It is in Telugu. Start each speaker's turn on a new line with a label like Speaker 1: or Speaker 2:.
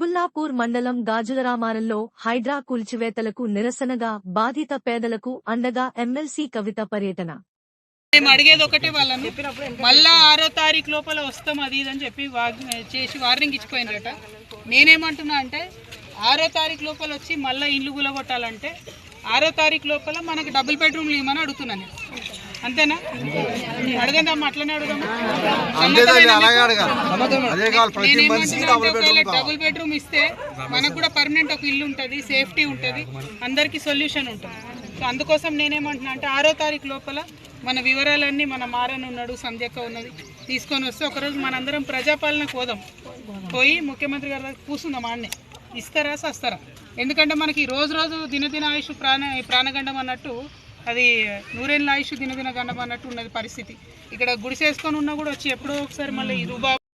Speaker 1: కుత్బుల్లాపూర్ మండలం గాజులరామారంలో హైడ్రా కూల్చివేతలకు నిరసనగా బాధిత పేదలకు అండగా ఎమ్మెల్సీ కవిత పర్యటన.
Speaker 2: మేము అడిగేది ఒకటే, వాళ్ళను మళ్ళా 6వ తారీఖు లోపల వస్తాం అది ఇదని చెప్పి చేసి వార్నింగ్ ఇచ్చిపోయినట. నేనేమంటున్నా అంటే 6వ తారీఖు లోపల వచ్చి మళ్ళీ ఇల్లు గులగొట్టాలంటే 6వ తారీఖు లోపల మనకు డబుల్ బెడ్రూమ్లు ఇవ్వమని అడుగుతున్నాను. అంతేనా? అడగందమ్మా, అట్లనే అడుగుదామా. డబుల్ బెడ్రూమ్ ఇస్తే మనకు కూడా పర్మనెంట్ ఒక ఇల్లు ఉంటుంది, సేఫ్టీ ఉంటుంది, అందరికీ సొల్యూషన్ ఉంటుంది. సో అందుకోసం నేనేమంటున్నా అంటే 6వ తారీఖు లోపల మన వివరాలన్నీ మన మారన్ ఉన్నాడు, సంధ్యక్క ఉన్నది, తీసుకొని వస్తే ఒకరోజు మనందరం ప్రజాపాలనకు పోయి ముఖ్యమంత్రి గారి దగ్గర కూర్చుందాం. ఆడనే ఇస్తారా సస్తారా? ఎందుకంటే మనకి రోజు రోజు దినదిన ఆయుష్ ప్రాణగండం అన్నట్టు, అది నూరేళ్ళ ఆయుష్ దినదిన గండం అన్నట్టు ఉన్నది పరిస్థితి. ఇక్కడ గుడిసేసుకొని ఉన్నా కూడా వచ్చి ఎప్పుడో ఒకసారి మళ్ళీ రూబా